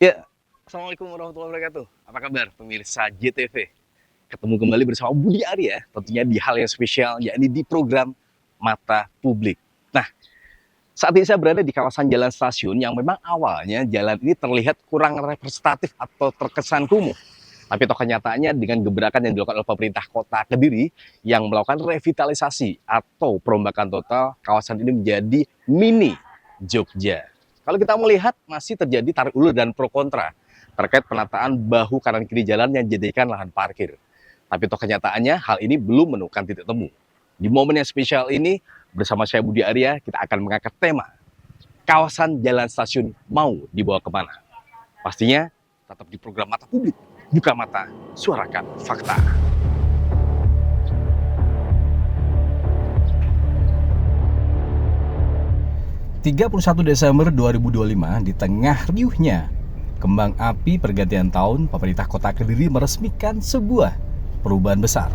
Ya, Assalamualaikum warahmatullahi wabarakatuh. Apa kabar pemirsa JTV? Ketemu kembali bersama Budi Arya, tentunya di hal yang spesial, yakni di program Mata Publik. Nah, saat ini saya berada di kawasan Jalan Stasiun yang memang awalnya jalan ini terlihat kurang representatif atau terkesan kumuh. Tapi toh kenyataannya dengan gebrakan yang dilakukan oleh pemerintah kota Kediri yang melakukan revitalisasi atau perombakan total, kawasan ini menjadi mini Jogja. Kalau kita melihat masih terjadi tarik ulur dan pro kontra terkait penataan bahu kanan kiri jalan yang dijadikan lahan parkir. Tapi toh kenyataannya hal ini belum menemukan titik temu. Di momen yang spesial ini bersama saya Budi Arya kita akan mengangkat tema kawasan Jalan Stasiun mau dibawa kemana. Pastinya tetap di program Mata Publik. Buka mata, suarakan fakta. Desember 2025 di tengah riuhnya kembang api pergantian tahun, pemerintah Kota Kediri meresmikan sebuah perubahan besar.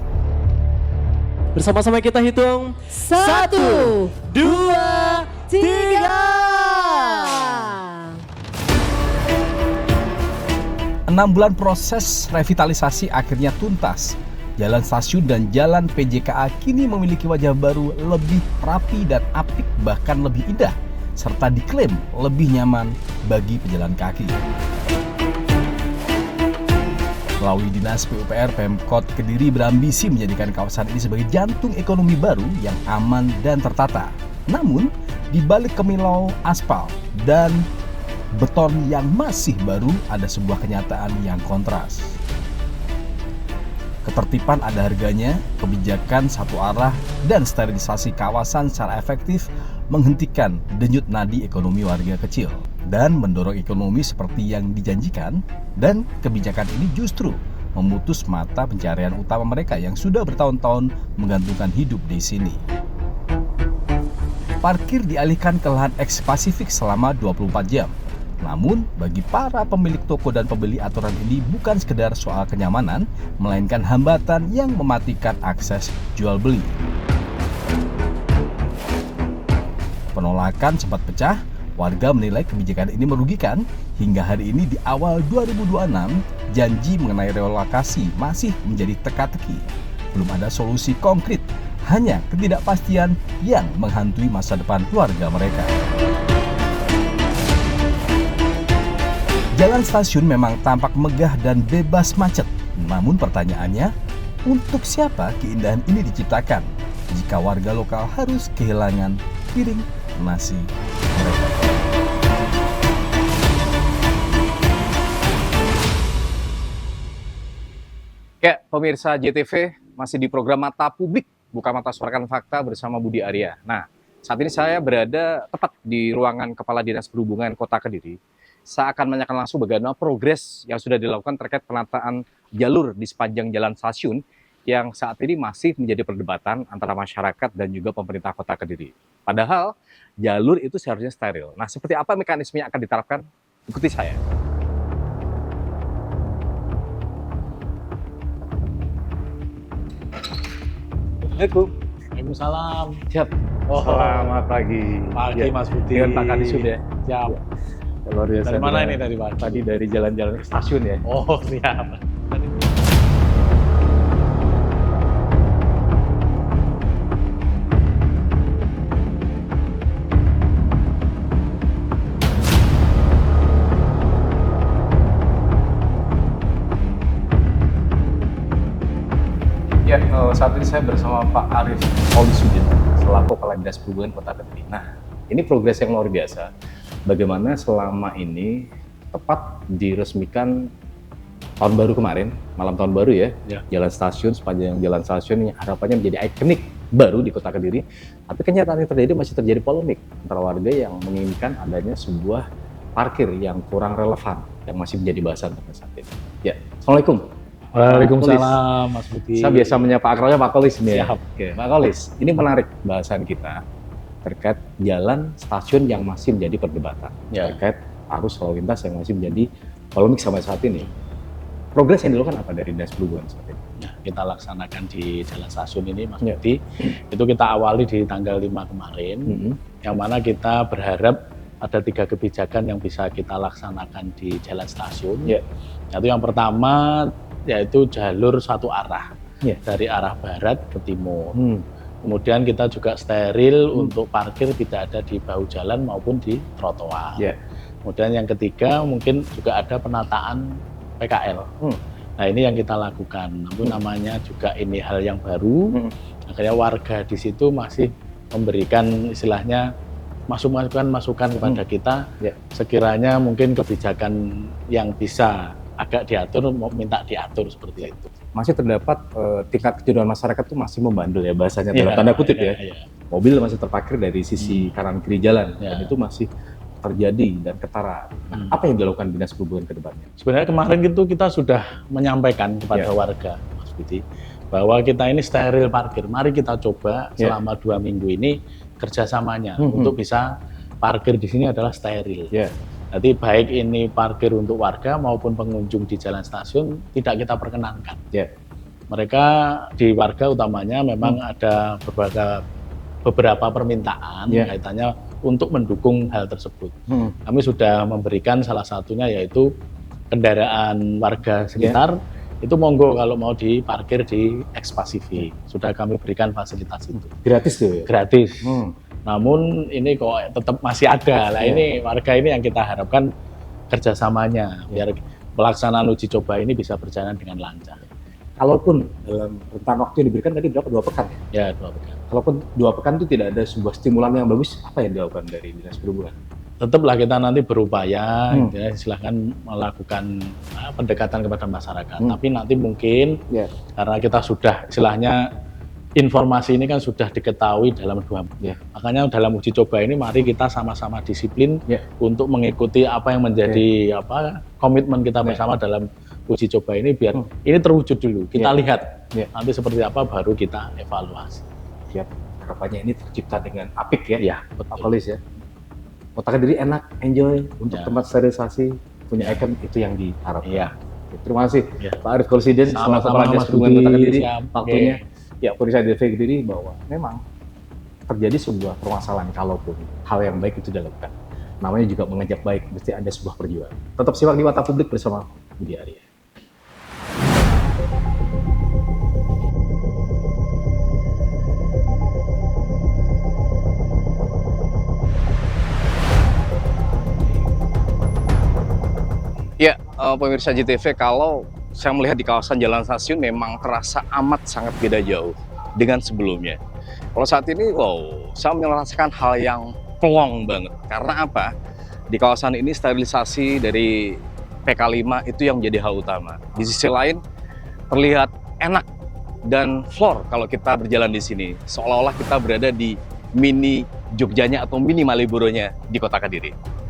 Bersama-sama kita hitung 1, 2, 3. 6 bulan proses revitalisasi akhirnya tuntas. Jalan stasiun dan jalan PJKA kini memiliki wajah baru, lebih rapi dan apik, bahkan lebih indah, serta diklaim lebih nyaman bagi pejalan kaki. Melalui Dinas PUPR, Pemkot Kediri berambisi menjadikan kawasan ini sebagai jantung ekonomi baru yang aman dan tertata. Namun, di balik kemilau aspal dan beton yang masih baru, ada sebuah kenyataan yang kontras. Ketertiban ada harganya, kebijakan satu arah, dan sterilisasi kawasan secara efektif menghentikan denyut nadi ekonomi warga kecil dan mendorong ekonomi seperti yang dijanjikan, dan kebijakan ini justru memutus mata pencarian utama mereka yang sudah bertahun-tahun menggantungkan hidup di sini. Parkir dialihkan ke lahan eks Pasifik selama 24 jam. Namun, bagi para pemilik toko dan pembeli, aturan ini bukan sekedar soal kenyamanan, melainkan hambatan yang mematikan akses jual beli. Penolakan sempat pecah, warga menilai kebijakan ini merugikan. Hingga hari ini di awal 2026, janji mengenai relokasi masih menjadi teka-teki. Belum ada solusi konkret, hanya ketidakpastian yang menghantui masa depan keluarga mereka. Jalan stasiun memang tampak megah dan bebas macet. Namun pertanyaannya, untuk siapa keindahan ini diciptakan jika warga lokal harus kehilangan piring nasi mereka? Ya, pemirsa JTV masih di program Mata Publik, buka mata suarakan fakta bersama Budi Arya. Nah, saat ini saya berada tepat di ruangan Kepala Dinas Perhubungan Kota Kediri. Saya akan menanyakan langsung bagaimana progres yang sudah dilakukan terkait penataan jalur di sepanjang jalan stasiun yang saat ini masih menjadi perdebatan antara masyarakat dan juga pemerintah Kota Kediri. Padahal jalur itu seharusnya steril. Nah, seperti apa mekanisme yang akan diterapkan? Ikuti saya. Assalamualaikum. Waalaikumsalam. Siap. Oh, Selamat pagi. Pagi Mas Budi. Dengan Pak Kadisub ya. Siap. Luar biasa. Dari mana ini tadi Pak? Tadi dari jalan-jalan ke stasiun ya. Oh, siap. Ya, saat ini saya bersama Pak Arief Polisudin selaku Kepala Dinas Perhubungan Kota Kediri. Nah, ini progres yang luar biasa. Bagaimana selama ini tepat diresmikan tahun baru kemarin, malam tahun baru ya, jalan stasiun, sepanjang jalan stasiun yang harapannya menjadi ikonik baru di Kota Kediri. Tapi kenyataan yang terjadi masih terjadi polemik antara warga yang menginginkan adanya sebuah parkir yang kurang relevan yang masih menjadi bahasan sampai saat ini. Ya, Assalamualaikum. Waalaikumsalam Mas Budi. Saya biasa menyapa akrabnya Pak Kolis nih ya. Siap. Oke, Pak Kolis, ini menarik bahasan kita terkait jalan stasiun yang masih menjadi perdebatan, terkait arus lalu lintas yang masih menjadi polemik sampai saat ini. Progres yang dilakukan apa dari Dinas Perhubungan saat ini? Ya, kita laksanakan di jalan stasiun ini Mas Budi. Itu kita awali di tanggal 5 kemarin, yang mana kita berharap ada 3 kebijakan yang bisa kita laksanakan di jalan stasiun. Ya. Yaitu yang pertama yaitu jalur satu arah Ya. dari arah barat ke timur. Kemudian kita juga steril untuk parkir tidak ada di bahu jalan maupun di trotoar. Ya. Kemudian yang ketiga mungkin juga ada penataan PKL. Nah ini yang kita lakukan. Namun namanya juga ini hal yang baru. Akhirnya warga di situ masih memberikan istilahnya masukan kepada kita. Ya. Sekiranya mungkin kebijakan yang bisa agak diatur, mau minta diatur seperti itu. Masih terdapat tingkat kejenuhan masyarakat tuh masih membandel ya bahasanya dalam tanda kutip ya. Mobil masih terparkir dari sisi kanan kiri jalan dan itu masih terjadi dan ketara. Nah, apa yang dilakukan Dinas Perhubungan ke depannya? Sebenarnya kemarin itu kita sudah menyampaikan kepada warga, Mas Budi, bahwa kita ini steril parkir. Mari kita coba selama 2 minggu ini kerjasamanya untuk bisa parkir di sini adalah steril. Jadi baik ini parkir untuk warga maupun pengunjung di jalan stasiun tidak kita perkenankan. Mereka di warga utamanya memang ada beberapa permintaan kaitannya untuk mendukung hal tersebut. Kami sudah memberikan salah satunya yaitu kendaraan warga sekitar itu monggo kalau mau diparkir di X-Pacific. Sudah kami berikan fasilitas itu. Gratis tuh ya? Gratis. Namun ini kok tetap masih ada. Lah ini warga ini yang kita harapkan kerjasamanya biar pelaksanaan uji coba ini bisa berjalan dengan lancar. Kalaupun dalam rentang waktu yang diberikan tadi berapa? 2 pekan ya? Ya, 2 pekan. Kalaupun 2 pekan itu tidak ada sebuah stimulan yang bagus, apa yang dilakukan dari Dinas Perhubungan? Tetaplah kita nanti berupaya, ya, silahkan melakukan pendekatan kepada masyarakat. Tapi nanti mungkin karena kita sudah istilahnya informasi ini kan sudah diketahui dalam 2 minggu. Makanya dalam uji coba ini mari kita sama-sama disiplin untuk mengikuti apa yang menjadi komitmen kita bersama dalam uji coba ini biar ini terwujud dulu. Kita lihat nanti seperti apa baru kita evaluasi. Harapannya ini tercipta dengan apik ya. Iya, Pak Polis ya. Kota Kediri enak, enjoy untuk tempat sterilisasi, punya ikon itu yang diharapkan. Iya. Terima kasih Pak Arief Kolsiden selaku Kepala Dinas Perhubungan Kota Kediri. Waktunya ya Polisi DV Kediri bahwa memang terjadi sebuah permasalahan kalaupun hal yang baik itu dilakukan. Namanya juga mengajak baik, mesti ada sebuah perjuangan. Tetap simak di Mata Publik bersama Budi Arya. Ya, pemirsa JTV, kalau saya melihat di kawasan jalan stasiun memang terasa amat sangat beda jauh dengan sebelumnya. Kalau saat ini, saya merasakan hal yang plong banget. Karena apa? Di kawasan ini sterilisasi dari PK5 itu yang menjadi hal utama. Di sisi lain, terlihat enak dan floor kalau kita berjalan di sini. Seolah-olah kita berada di mini Jogjanya atau mini Malioboro-nya di Kota Kediri.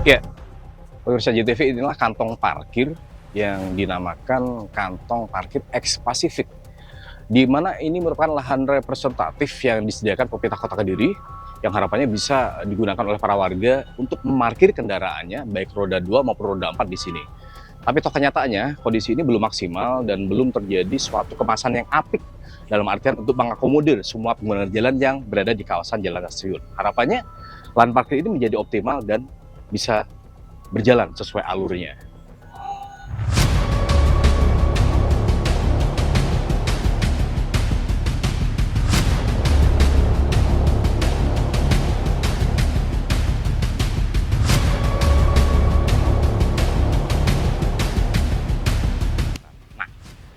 Ya, pemirsa JTV, inilah kantong parkir yang dinamakan kantong parkir X-Pacific, di mana ini merupakan lahan representatif yang disediakan pemerintah Kota Kediri yang harapannya bisa digunakan oleh para warga untuk memarkir kendaraannya baik roda 2 maupun roda 4 di sini. Tapi toh kenyataannya kondisi ini belum maksimal dan belum terjadi suatu kemasan yang apik dalam artian untuk mengakomodir semua pengguna jalan yang berada di kawasan jalan stasiun. Harapannya lahan parkir ini menjadi optimal dan bisa berjalan sesuai alurnya. Nah,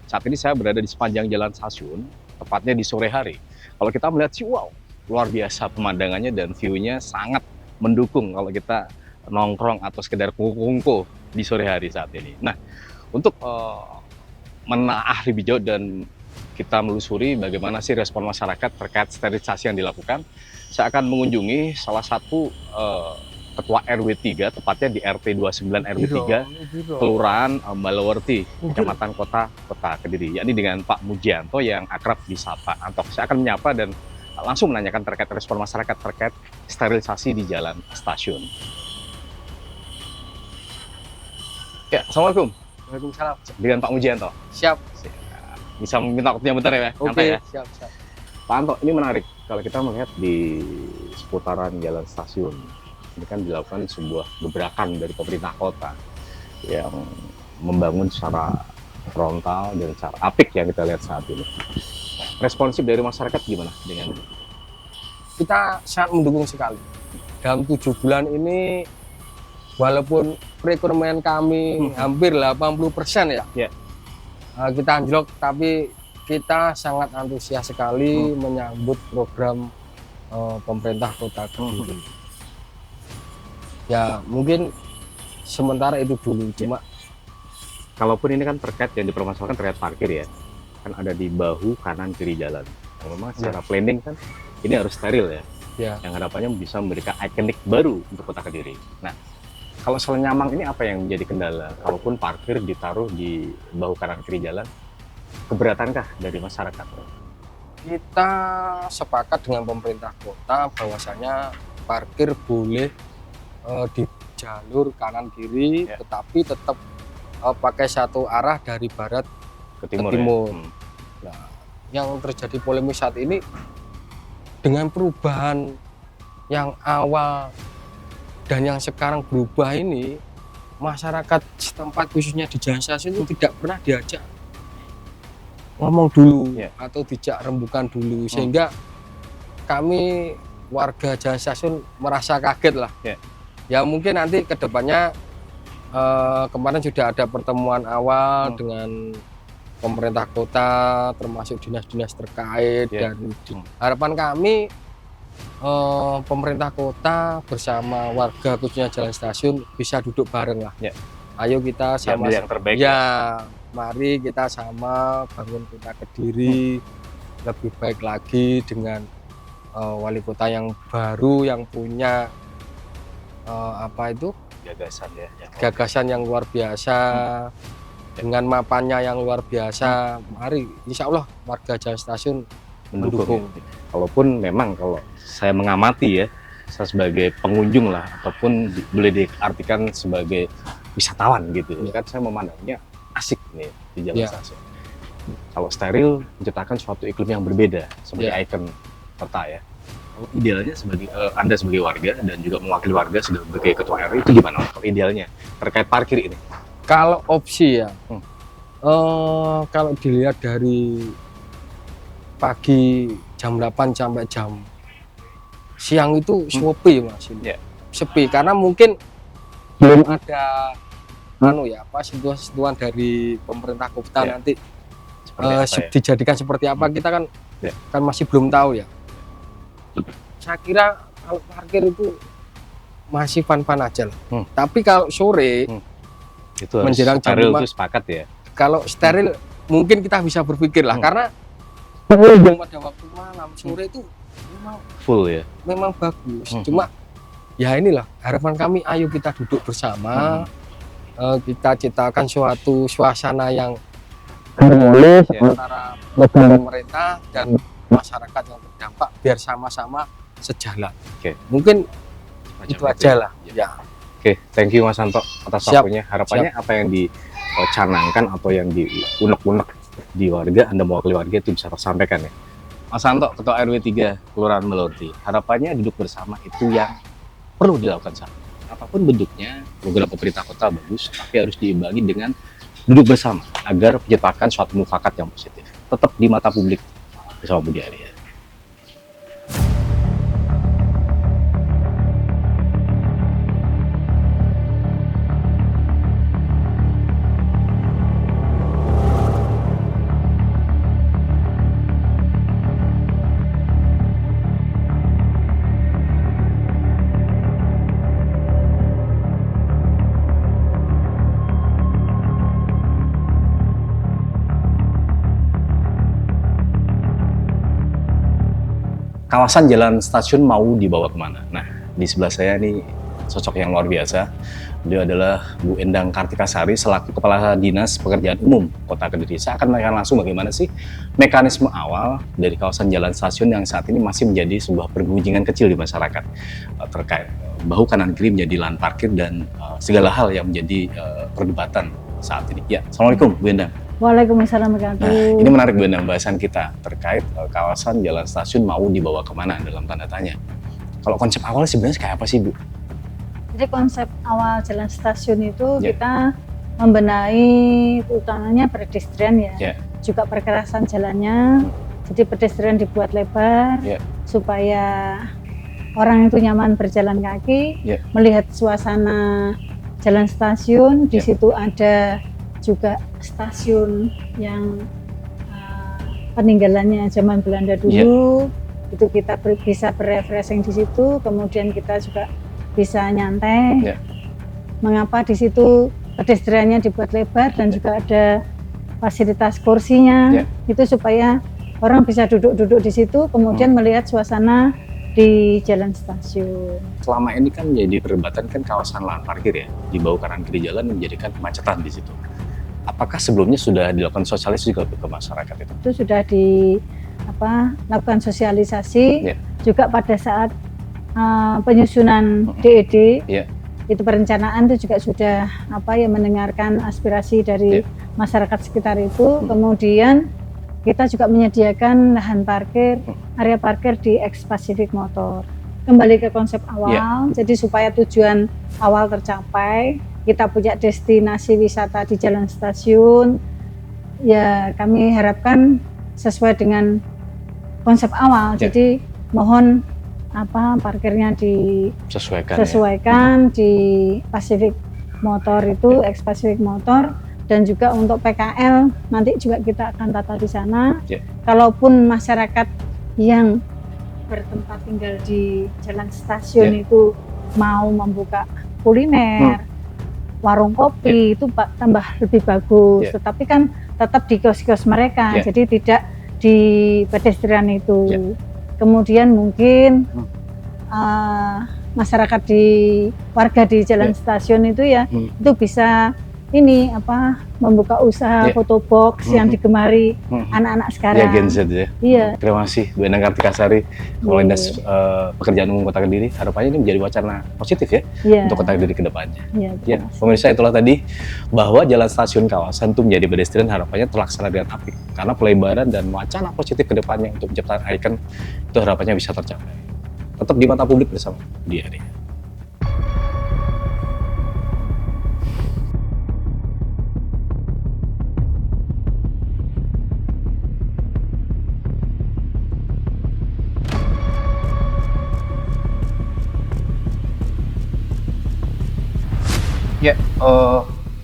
saat ini saya berada di sepanjang jalan stasiun, tepatnya di sore hari. Kalau kita melihat sih, wow, luar biasa pemandangannya dan view-nya sangat mendukung kalau kita nongkrong atau sekedar kungko di sore hari saat ini. Nah, untuk menelaah lebih jauh dan kita melusuri bagaimana sih respon masyarakat terkait sterilisasi yang dilakukan, saya akan mengunjungi salah satu Ketua RW 3, tepatnya di RT 29 RW 3, Kelurahan Balawerti, Kecamatan Kota Kediri, yakni dengan Pak Mujianto yang akrab disapa Antok. Saya akan menyapa dan langsung menanyakan terkait respon masyarakat terkait sterilisasi di jalan stasiun. Ya, Assalamualaikum. Waalaikumsalam. Dengan Pak Mujianto. Siap. Bisa minta waktunya bentar ya, Oke, santai ya. siap. Pak Anto, ini menarik. Kalau kita melihat di seputaran jalan stasiun, ini kan dilakukan sebuah gebrakan dari pemerintah kota yang membangun secara frontal dan secara apik yang kita lihat saat ini. Responsif dari masyarakat gimana dengan ini? Kita sangat mendukung sekali. Dalam 7 bulan ini, walaupun perekonomian kami hampir 80% ya, kita anjlok, tapi kita sangat antusias sekali menyambut program pemerintah Kota Kediri. Ya mungkin sementara itu dulu, cuma Kalaupun ini kan terkait yang dipermasalahkan terkait parkir ya, kan ada di bahu kanan kiri jalan. Yang memang secara planning kan ini harus steril ya, yang harapannya bisa memberikan ikonik baru untuk Kota Kediri. Nah, kalau soal nyamang ini apa yang menjadi kendala? Kalaupun parkir ditaruh di bahu kanan kiri jalan, keberatankah dari masyarakat? kita sepakat dengan pemerintah kota bahwasanya parkir boleh di jalur kanan kiri, tetapi tetap pakai satu arah dari barat Ke timur. Nah, yang terjadi polemik saat ini dengan perubahan yang awal dan yang sekarang berubah ini, masyarakat setempat khususnya di Jalan Stasiun itu tidak pernah diajak ngomong dulu atau dijak rembukan dulu, sehingga kami warga Jalan Stasiun merasa kaget lah. Ya mungkin nanti kedepannya kemarin sudah ada pertemuan awal dengan pemerintah kota, termasuk dinas-dinas terkait, dan harapan kami pemerintah kota bersama warga khususnya Jalan Stasiun bisa duduk bareng lah. Ayo kita sama yang terbaik. Mari kita sama bangun Kota Kediri lebih baik lagi dengan wali kota yang baru yang punya gagasan yang luar biasa, dengan mapannya yang luar biasa. Mari insya Allah warga Jalan Stasiun mendukung. Kalaupun memang kalau saya mengamati ya, saya sebagai pengunjung lah, ataupun boleh diartikan sebagai wisatawan gitu, kan saya memandangnya asik nih di Jalan Stasiun. Kalau steril menciptakan suatu iklim yang berbeda sebagai ikon kota ya. Idealnya sebagai Anda sebagai warga dan juga mewakili warga sebagai ketua RW itu gimana kalau idealnya terkait parkir ini? Kalau opsi ya, kalau dilihat dari pagi jam 8 sampai jam siang itu sepi Mas. Sepi karena mungkin belum ada sentuhan dari pemerintah kota nanti dijadikan seperti apa, kita kan masih belum tahu ya. Saya kira kalau parkir itu masih fun-fun aja lah. Tapi kalau sore itu menjelang jam steril 5, itu sepakat ya. kalau steril mungkin kita bisa berpikir lah, karena pada waktu malam sore itu memang full ya. Memang bagus. Cuma ya inilah harapan kami, ayo kita duduk bersama. Kita ciptakan suatu suasana yang harmonis antara pemerintah dan masyarakat yang terdampak, biar sama-sama sejalan. Mungkin itu aja lah. Thank you Mas Santo atas waktunya. Harapannya apa yang dicanangkan atau yang diunek-unek di warga, Anda mewakili warga itu bisa tersampaikan ya. Mas Santo, Ketua RW 3 Kelurahan Balawerti, harapannya duduk bersama itu yang perlu dilakukan saat ini. Apapun bentuknya, program pemerintah kota bagus, tapi harus diimbangi dengan duduk bersama agar menciptakan suatu mufakat yang positif. Tetap di mata publik bersama Budi Arya. Kawasan jalan stasiun mau dibawa kemana? Nah, di sebelah saya nih sosok yang luar biasa. Beliau adalah Bu Endang Kartikasari selaku Kepala Dinas Pekerjaan Umum Kota Kediri. Saya akan menanyakan langsung bagaimana sih mekanisme awal dari kawasan jalan stasiun yang saat ini masih menjadi sebuah pergunjingan kecil di masyarakat terkait bahu kanan kiri menjadi lahan parkir dan segala hal yang menjadi perdebatan saat ini. Ya, Assalamualaikum Bu Endang. Waalaikumsalam warahmatullahi wabarakatuh. Nah, ini menarik Bu Endang bahasan kita terkait kawasan jalan stasiun mau dibawa kemana dalam tanda tanya. Kalau konsep awalnya sebenarnya kayak apa sih Bu? Jadi konsep awal jalan stasiun itu Ya. kita membenahi utamanya pedestrian ya, Ya. juga perkerasan jalannya. Jadi pedestrian dibuat lebar Ya. supaya orang itu nyaman berjalan kaki, Ya. melihat suasana jalan stasiun. Di Ya. situ ada juga stasiun yang peninggalannya zaman Belanda dulu. Itu kita bisa berrefreshing di situ. Kemudian kita juga bisa nyantai. Ya. Mengapa di situ pedestriannya dibuat lebar dan juga ada fasilitas kursinya. Ya. Itu supaya orang bisa duduk-duduk di situ, kemudian melihat suasana di jalan stasiun. Selama ini kan menjadi perdebatan kan kawasan lahan parkir ya, di bawah kanan kiri jalan menjadikan kemacetan di situ. Apakah sebelumnya sudah dilakukan sosialisasi juga ke masyarakat itu? Itu sudah lakukan sosialisasi. Ya. Juga pada saat penyusunan DED, Ya. itu perencanaan itu juga sudah mendengarkan aspirasi dari masyarakat sekitar itu. Kemudian kita juga menyediakan lahan parkir, area parkir di Ex Pacific Motor. Kembali ke konsep awal, jadi supaya tujuan awal tercapai, kita punya destinasi wisata di jalan stasiun. Ya, kami harapkan sesuai dengan konsep awal. Ya. Jadi mohon parkirnya Sesuaikan. di Pacific Motor itu, Ex Pacific Motor, dan juga untuk PKL nanti juga kita akan tata di sana. Ya. Kalaupun masyarakat yang bertempat tinggal di jalan stasiun Ya. itu mau membuka kuliner, warung kopi, itu tambah lebih bagus. Ya. Tetapi kan tetap di kios-kios mereka, Ya. jadi tidak di pedestrian itu. Ya. Kemudian mungkin masyarakat warga di jalan stasiun itu ya itu bisa membuka usaha Ya. foto box yang digemari anak-anak sekarang. Ya, Gen Z ya. Iya. Terima kasih Bu Endang Kartikasari, Kepala Dinas Pekerjaan Umum Kota Kediri. Harapannya ini menjadi wacana positif ya Iya. untuk Kota Kediri ke depannya. Iya, Ya, terima kasih. pemirsa, itulah tadi bahwa jalan stasiun kawasan itu menjadi pedestrian harapannya terlaksana dengan apik karena pelebaran dan wacana positif ke depannya untuk penciptaan ikon itu harapannya bisa tercapai. Tetap di mata publik bersama Budi Ari. Ya,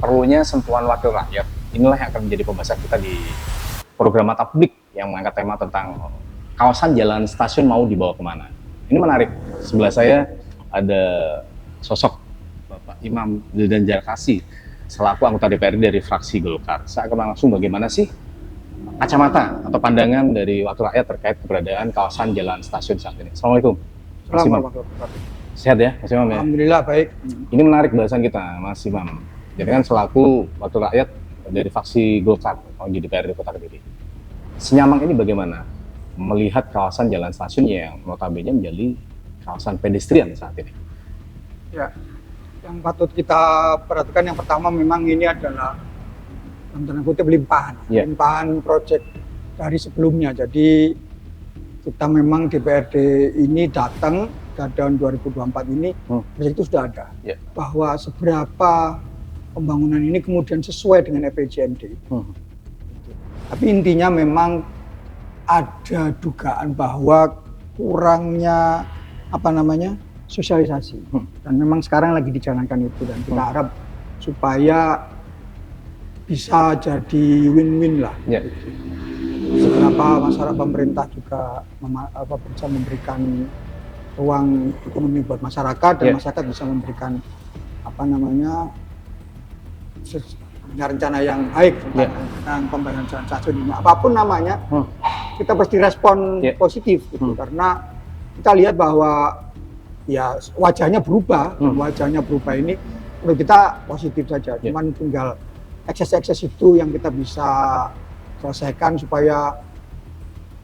perlunya sentuhan wakil rakyat. Inilah yang akan menjadi pembahasan kita di program Mata Publik yang mengangkat tema tentang kawasan jalan stasiun mau dibawa kemana. Ini menarik. Sebelah saya ada sosok Bapak Imam Wildan Jarkasi selaku anggota DPRD dari fraksi Golkar. Saya akan langsung bagaimana sih kacamata atau pandangan dari wakil rakyat terkait keberadaan kawasan jalan stasiun saat ini. Assalamualaikum. Mas Imam. Sehat ya, Mas Imam ya? Alhamdulillah baik. Ini menarik bahasan kita, Mas Imam. Jadi kan selaku wakil rakyat dari fraksi Golkar di DPRD Kota Kediri. Senyamang ini bagaimana melihat kawasan jalan stasiun yang notabene menjadi kawasan pedestrian saat ini? Ya, yang patut kita perhatikan yang pertama memang ini adalah dalam tanda kutip limpahan, Ya. limpahan proyek dari sebelumnya. Jadi kita memang DPRD ini datang ke tahun 2024 ini proyek itu sudah ada. Ya. Bahwa seberapa pembangunan ini kemudian sesuai dengan EPJMD. Tapi intinya memang ada dugaan bahwa kurangnya sosialisasi. Dan memang sekarang lagi dijalankan itu dan kita harap supaya bisa jadi win-win lah. Ya. Seberapa masyarakat pemerintah juga bisa memberikan ruang ekonomi buat masyarakat dan Ya. masyarakat bisa memberikan rencana yang baik tentang pembangunan jalan stasiun ini. Apapun namanya, kita pasti respon Ya. positif gitu, karena kita lihat bahwa ya wajahnya berubah. Wajahnya berubah ini menurut kita positif saja. Cuman tinggal ekses-ekses itu yang kita bisa selesaikan supaya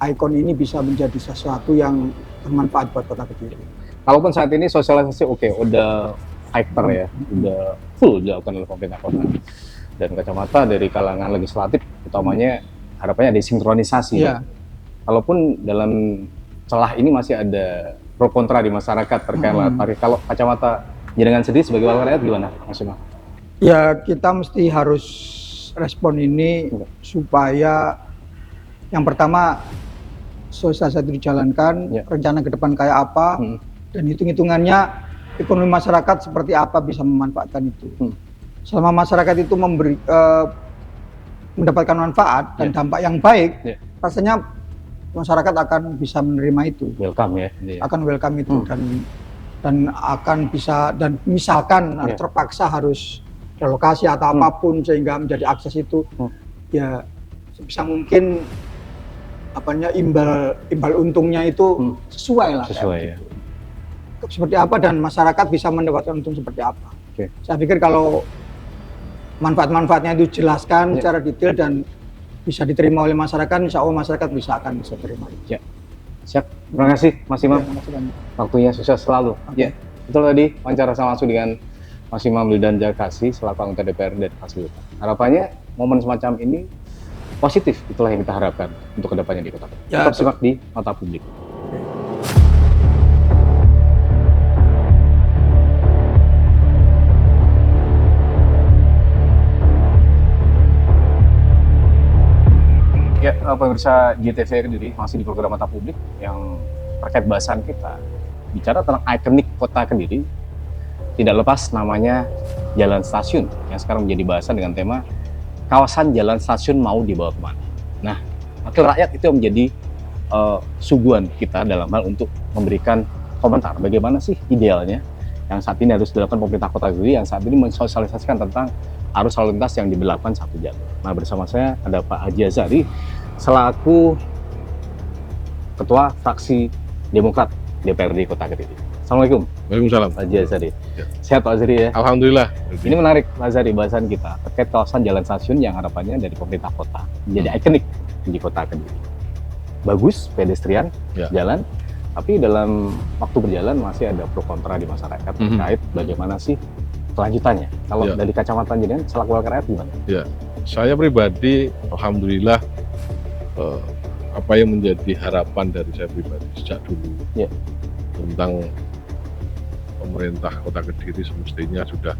ikon ini bisa menjadi sesuatu yang bermanfaat buat Kota Kediri. Kalaupun saat ini sosialisasi udah hyper ya, udah full dilakukan oleh pemerintah kota dan kacamata dari kalangan legislatif, utamanya harapannya ada sinkronisasi. Iya. Kalaupun dalam celah ini masih ada pro kontra di masyarakat terkait lahan parkir. Kalau kacamata jenengan sendiri sebagai wakil rakyat gimana, Mas Imam? Ya kita mesti harus respon ini supaya yang pertama sosialisasi itu dijalankan, rencana ke depan kayak apa, dan hitung-hitungannya ekonomi masyarakat seperti apa bisa memanfaatkan itu. Selama masyarakat itu mendapatkan manfaat dan dampak yang baik, rasanya masyarakat akan bisa menerima itu. Welcome ya. Akan welcome itu dan akan bisa, dan misalkan terpaksa harus relokasi atau apapun sehingga menjadi akses itu ya sebisa mungkin imbal untungnya itu sesuai lah. Sesuai ya. Seperti apa dan masyarakat bisa mendapatkan untung seperti apa. Saya pikir kalau manfaat-manfaatnya itu jelaskan secara detail dan bisa diterima oleh masyarakat, insya Allah masyarakat akan bisa terima. Ya. Siap. Terima kasih Mas Imam. Waktunya sukses selalu. Ya. Betul tadi wawancara sama langsung dengan Mas Imam Wildan Jakasih selaku anggota DPR dan Fasilita. Harapannya momen semacam ini positif, itulah yang kita harapkan untuk kedepannya di Kota Kediri. Tetap simak di Mata Publik. Ya, pemirsa JTV Kediri masih di program Mata Publik yang terkait bahasan kita bicara tentang ikonik Kota Kediri, tidak lepas namanya Jalan Stasiun yang sekarang menjadi bahasan dengan tema kawasan Jalan Stasiun mau dibawa kemana. Nah, wakil rakyat itu yang menjadi suguhan kita dalam hal untuk memberikan komentar bagaimana sih idealnya yang saat ini harus dilakukan pemerintah Kota Kediri yang saat ini mensosialisasikan tentang arus lalu lintas yang diberlakukan satu jalur. Nah, bersama saya ada Pak Haji Azhari selaku Ketua Fraksi Demokrat DPRD Kota Kediri. Assalamualaikum. Waalaikumsalam. Pak Haji Azhari. Sehat Pak Azhari ya? Alhamdulillah. Ini menarik Pak Azhari bahasan kita terkait kawasan Jalan Stasiun yang harapannya dari pemerintah kota menjadi ikonik di Kota Kediri. Bagus pedestrian jalan, tapi dalam waktu berjalan masih ada pro kontra di masyarakat terkait bagaimana sih kelanjutannya. Kalau dari kacamata jenengan selaku wakil rakyat gimana? Ya, saya pribadi alhamdulillah apa yang menjadi harapan dari saya pribadi sejak dulu tentang pemerintah Kota Kediri semestinya sudah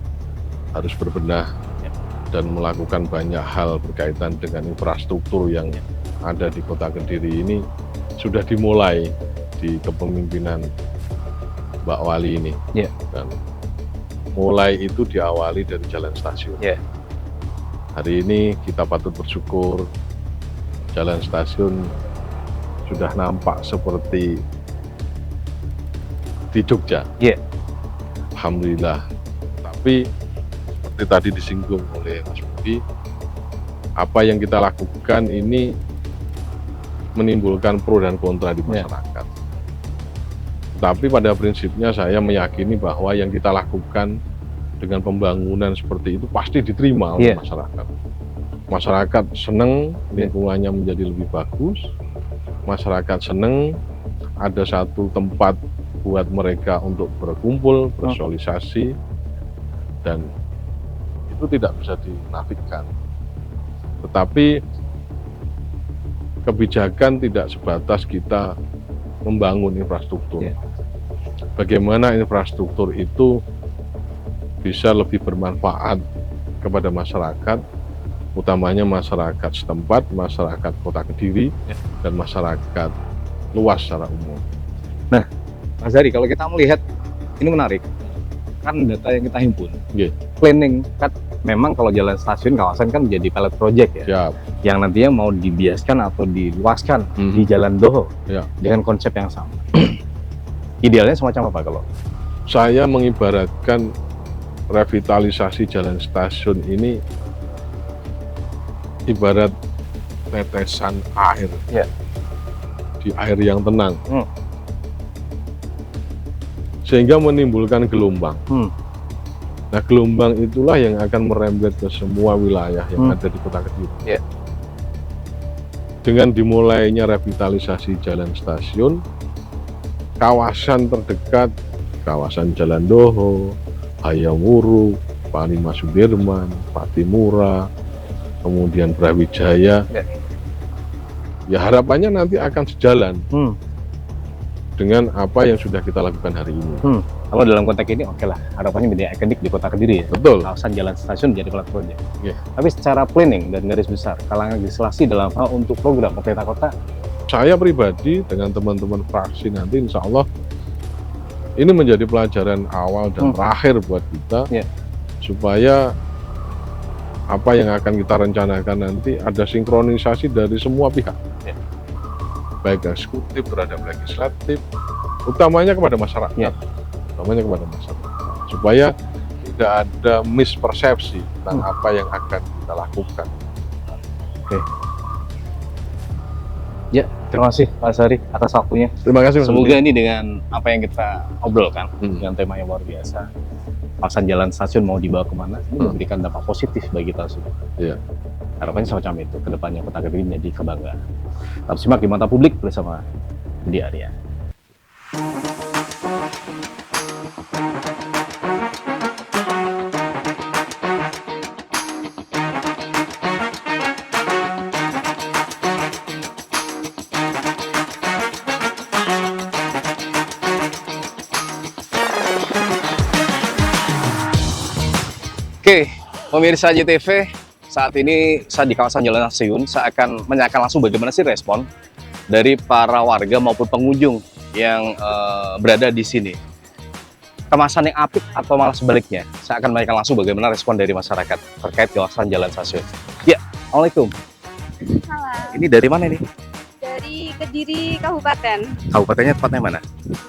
harus berbenah dan melakukan banyak hal berkaitan dengan infrastruktur yang ada di Kota Kediri ini sudah dimulai di kepemimpinan Mbak Wali ini. Dan mulai itu diawali dari Jalan Stasiun. Hari ini kita patut bersyukur Jalan Stasiun sudah nampak seperti di Jogja. Alhamdulillah. Tapi seperti tadi disinggung oleh Mas Budi, apa yang kita lakukan ini menimbulkan pro dan kontra di masyarakat. Tapi pada prinsipnya saya meyakini bahwa yang kita lakukan dengan pembangunan seperti itu pasti diterima oleh masyarakat. Masyarakat senang lingkungannya menjadi lebih bagus, masyarakat senang ada satu tempat buat mereka untuk berkumpul, bersosialisasi, dan itu tidak bisa dinafikan. Tetapi kebijakan tidak sebatas kita membangun infrastruktur. Bagaimana infrastruktur itu bisa lebih bermanfaat kepada masyarakat, utamanya masyarakat setempat, masyarakat Kota Kediri, dan masyarakat luas secara umum. Nah, Mas Zari, kalau kita melihat ini menarik, kan data yang kita himpun, planning kan memang kalau Jalan Stasiun kawasan kan menjadi pilot project yang nantinya mau dibiaskan atau diluaskan di Jalan Doho dengan konsep yang sama. Idealnya semacam apa kalau? Saya mengibaratkan revitalisasi Jalan Stasiun ini ibarat tetesan air di air yang tenang. sehingga menimbulkan gelombang. Nah, gelombang itulah yang akan merembet ke semua wilayah yang ada di Kota Kediri. Dengan dimulainya revitalisasi jalan stasiun, kawasan terdekat, kawasan Jalan Doho, Hayamwuruk, Panglima Sudirman, Patimura, kemudian Brawijaya, ya harapannya nanti akan sejalan dengan apa yang sudah kita lakukan hari ini. Kalau dalam konteks ini oke lah, harapannya menjadi ikonik di Kota Kediri ya. Betul. Kawasan jalan stasiun menjadi pilot project. Tapi secara planning dan garis besar, kalangan legislasi dalam hal untuk program pemerintah kota, Saya pribadi dengan teman-teman fraksi nanti insya Allah ini menjadi pelajaran awal dan terakhir buat kita, supaya apa yang akan kita rencanakan nanti ada sinkronisasi dari semua pihak, baik eksekutif terhadap legislatif, utamanya kepada masyarakat, supaya tidak ada mispersepsi tentang apa yang akan kita lakukan. ya terima kasih Pak Sari atas waktunya. Terima kasih. Semoga ini dengan apa yang kita obrolkan dengan tema yang luar biasa, kawasan jalan stasiun mau dibawa kemana, ini memberikan dampak positif bagi kita semua. Harapannya semacam itu, kedepannya Kota Kediri menjadi kebanggaan. Tetap simak di Mata Publik bersama Budi Arya. Oke, pemirsa JTV, saat ini saya di kawasan Jalan Stasiun. Saya akan menanyakan langsung bagaimana sih respon dari para warga maupun pengunjung yang berada di sini. Kemasan yang apik atau malah sebaliknya? Saya akan menanyakan langsung bagaimana respon dari masyarakat terkait kawasan Jalan Stasiun. Ya, Assalamualaikum. Salam. Ini dari mana nih? Dari Kediri Kabupaten, Kabupatennya tepatnya mana?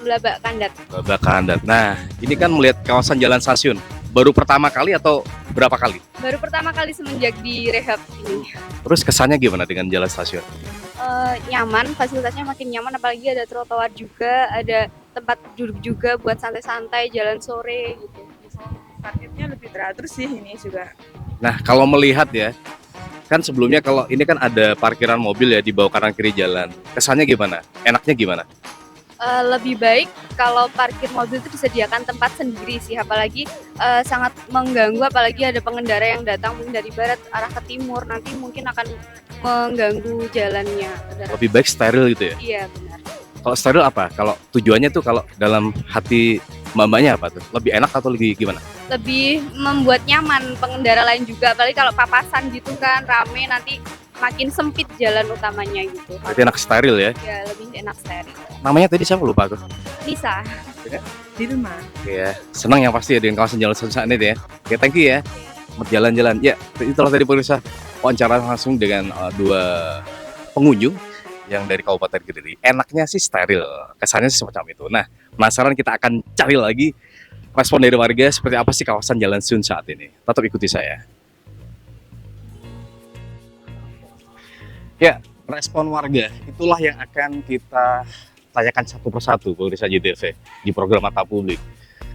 Blabak Kandat. Blabak Kandat. Nah, ini kan melihat kawasan Jalan Stasiun. Baru pertama kali atau berapa kali? Baru pertama kali semenjak direhab ini. Terus kesannya gimana dengan Jalan Stasiun? Nyaman, fasilitasnya makin nyaman, apalagi ada trotoar juga, ada tempat duduk juga buat santai-santai, jalan sore gitu. Parkirnya lebih teratur sih ini juga. Nah, kalau melihat ya, kan sebelumnya kalau ini kan ada parkiran mobil ya di bawah kanan kiri jalan. Kesannya gimana? Enaknya gimana? Lebih baik kalau parkir mobil itu disediakan tempat sendiri sih, apalagi sangat mengganggu, apalagi ada pengendara yang datang mungkin dari barat arah ke timur, nanti mungkin akan mengganggu jalannya. Lebih baik steril gitu ya? Iya benar. Kalau steril apa? Kalau tujuannya tuh kalau dalam hati mbak-mbaknya apa tuh? Lebih enak atau lebih gimana? Lebih membuat nyaman pengendara lain juga, apalagi kalau papasan gitu kan rame, nanti makin sempit jalan utamanya gitu. Berarti enak steril ya? Ya lebih enak steril. Namanya tadi siapa, lupa aku? Bisa. Di rumah. Ya, senang yang pasti ya dengan kawasan Jalan Stasiun ini ya. Oke, thank you ya. Selamat jalan-jalan. Ya, itulah tadi pemirsa wawancara langsung dengan dua pengunjung yang dari Kabupaten Kediri. Enaknya sih steril, kesannya sih semacam itu. Nah, penasaran, kita akan cari lagi respon dari warga seperti apa sih kawasan Jalan Stasiun saat ini. Tetap ikuti saya. Ya, respon warga itulah yang akan kita tanyakan satu persatu pemirsa JTV di program Mata Publik.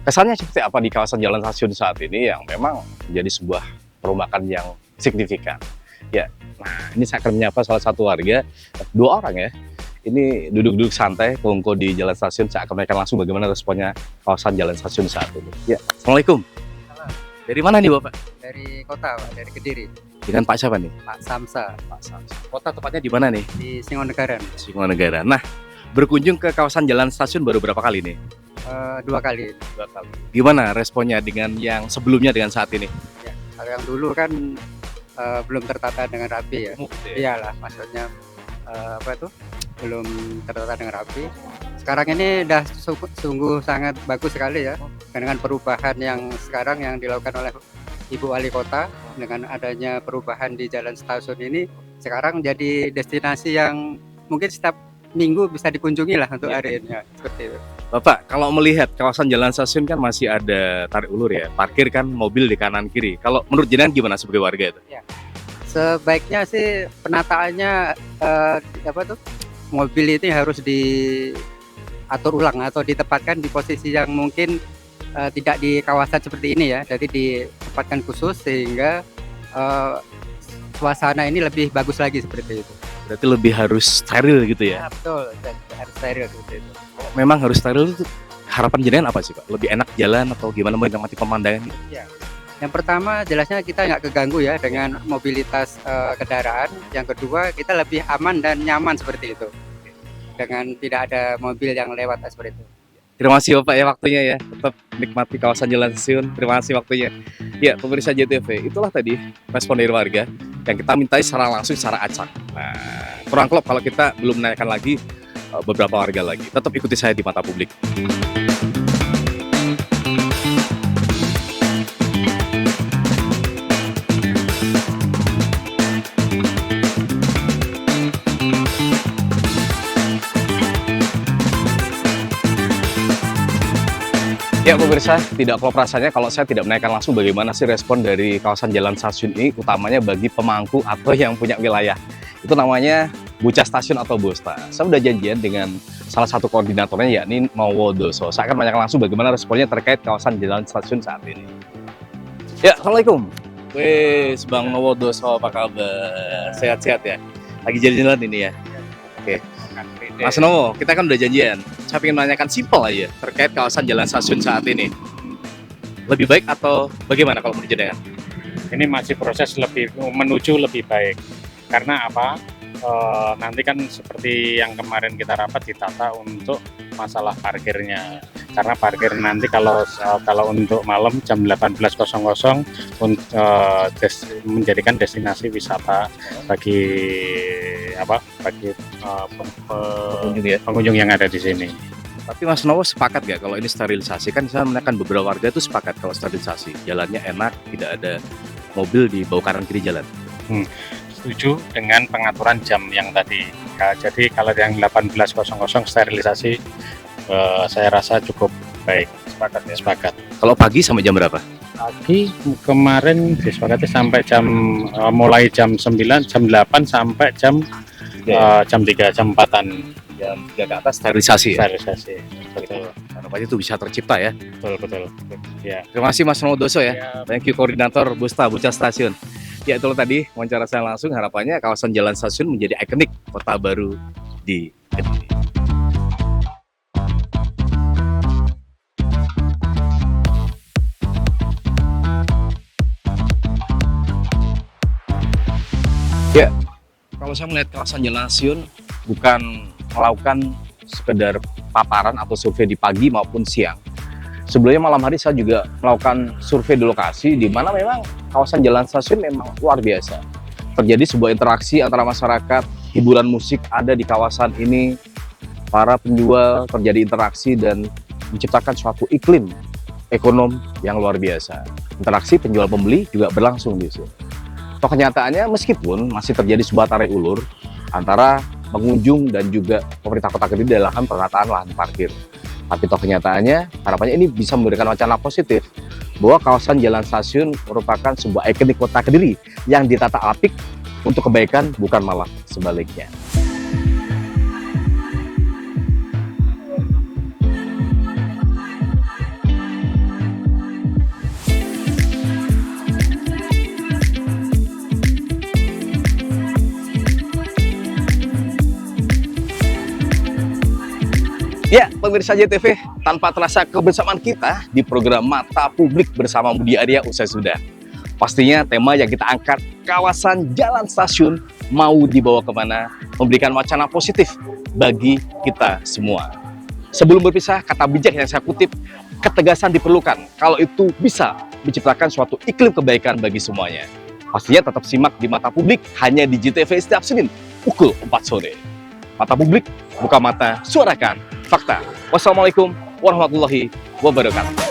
Kesannya seperti apa di kawasan Jalan Stasiun saat ini yang memang menjadi sebuah perombakan yang signifikan. Ya, nah ini saya akan menyapa salah satu warga, dua orang ya. Ini duduk-duduk santai, kongko di Jalan Stasiun. Saya akan menanyakan langsung bagaimana responnya kawasan Jalan Stasiun saat ini. Ya, Assalamualaikum. Dari mana nih Bapak? Dari kota, Pak, dari Kediri. Dengan Pak siapa nih? Pak Samsa. Pak Samsa. Kota tepatnya di mana nih? Di Singonegaran. Singonegara. Nah, berkunjung ke kawasan Jalan Stasiun baru berapa kali nih? 2 kali. 2 kali. Gimana responnya dengan yang sebelumnya dengan saat ini? Ya, kalau yang dulu kan belum tertata dengan rapi ya. Iyalah, maksudnya apa itu? Belum tertata dengan rapi. Sekarang ini udah sungguh sangat bagus sekali ya. Dengan perubahan yang sekarang yang dilakukan oleh Ibu Wali Kota, dengan adanya perubahan di Jalan Stasiun ini, sekarang jadi destinasi yang mungkin setiap minggu bisa dikunjungi lah untuk hari ini ya, seperti itu. Bapak, kalau melihat kawasan Jalan Stasiun kan masih ada tarik ulur ya, parkir kan mobil di kanan kiri. Kalau menurut jenengan gimana sebagai warga itu? Ya. Sebaiknya sih penataannya mobil itu harus diatur ulang atau ditempatkan di posisi yang mungkin tidak di kawasan seperti ini ya. Jadi ditempatkan khusus sehingga suasana ini lebih bagus lagi seperti itu. Berarti lebih harus steril gitu ya? Ya, betul, harus steril seperti itu. Memang harus steril itu harapan jenengan apa sih Pak? Lebih enak jalan atau gimana menikmati pemandangan gitu? Ya. Yang pertama jelasnya kita nggak keganggu ya dengan mobilitas kendaraan. Yang kedua kita lebih aman dan nyaman seperti itu. Dengan tidak ada mobil yang lewat seperti itu. Terima kasih Bapak ya waktunya ya. Tetap nikmati kawasan Jalan Stasiun. Terima kasih waktunya. Ya pemirsa JTV, itulah tadi respon dari warga yang kita mintai secara langsung, secara acak. Nah, kurang klop kalau kita belum menanyakan lagi beberapa warga lagi. Tetap ikuti saya di Mata Publik. Ya pemirsa, tidak klop rasanya kalau saya tidak menanyakan langsung bagaimana sih respon dari kawasan Jalan Stasiun ini, utamanya bagi pemangku atau yang punya wilayah. Itu namanya Bucah Stasiun atau Bosta. Saya udah janjian dengan salah satu koordinatornya yakni Nowodoso. Saya akan menanyakan langsung bagaimana responnya terkait kawasan Jalan Stasiun saat ini. Ya, Assalamualaikum. Wes, Bang Nowodoso, apa kabar? Sehat-sehat ya? Lagi jalan-jalan ini ya? Oke. Mas Nowo, kita kan udah janjian. Saya ingin menanyakan simpel aja terkait kawasan Jalan Stasiun saat ini. Lebih baik atau bagaimana kalau menurut jenengan? Ini masih proses menuju lebih baik. Karena apa? Nanti kan seperti yang kemarin kita rapat ditata untuk masalah parkirnya. Karena parkir nanti kalau untuk malam jam 18.00 menjadikan destinasi wisata bagi pengunjung yang ada di sini. Tapi Mas Nowo sepakat nggak kalau ini sterilisasi? Kan saya menekan beberapa warga itu sepakat kalau sterilisasi. Jalannya enak, tidak ada mobil di bawah kanan kiri jalan. Setuju dengan pengaturan jam yang tadi. Ya, jadi kalau yang 18.00 sterilisasi, saya rasa cukup baik. Sepakat ya? Sepakat. Kalau pagi sampai jam berapa? Pagi kemarin disepakati sampai mulai jam 9, jam 8 sampai jam 3, jam 4-an. Jam 3 ke atas sterilisasi ya? Sterilisasi, betul. Harapannya itu bisa tercipta ya? Betul. Ya. Terima kasih Mas Nowodoso ya. Thank you Koordinator Bosta Bucah Stasiun. Ya itulah tadi wawancara saya langsung, harapannya kawasan Jalan Stasiun menjadi ikonik kota baru di Kediri. Ya, kalau saya melihat kawasan Jalan Stasiun bukan melakukan sekedar paparan atau survei di pagi maupun siang. Sebelumnya malam hari saya juga melakukan survei di lokasi di mana memang kawasan Jalan Stasiun memang luar biasa. Terjadi sebuah interaksi antara masyarakat, hiburan musik ada di kawasan ini, para penjual terjadi interaksi dan menciptakan suatu iklim ekonomi yang luar biasa. Interaksi penjual pembeli juga berlangsung di sini. Toh kenyataannya meskipun masih terjadi sebuah tarik ulur antara pengunjung dan juga pemerintah Kota Kediri dalam penataan lahan parkir. Tapi toh kenyataannya harapannya ini bisa memberikan wacana positif bahwa kawasan Jalan Stasiun merupakan sebuah ikonik Kota Kediri yang ditata apik untuk kebaikan, bukan malah sebaliknya. Ya, pemirsa JTV, tanpa terasa kebersamaan kita di program Mata Publik bersama Budi Arya usai sudah. Pastinya tema yang kita angkat, kawasan Jalan Stasiun mau dibawa kemana, memberikan wacana positif bagi kita semua. Sebelum berpisah, kata bijak yang saya kutip, ketegasan diperlukan kalau itu bisa menciptakan suatu iklim kebaikan bagi semuanya. Pastinya tetap simak di Mata Publik hanya di JTV setiap Senin pukul 4 sore. Mata Publik, buka mata, suarakan fakta. Wassalamualaikum warahmatullahi wabarakatuh.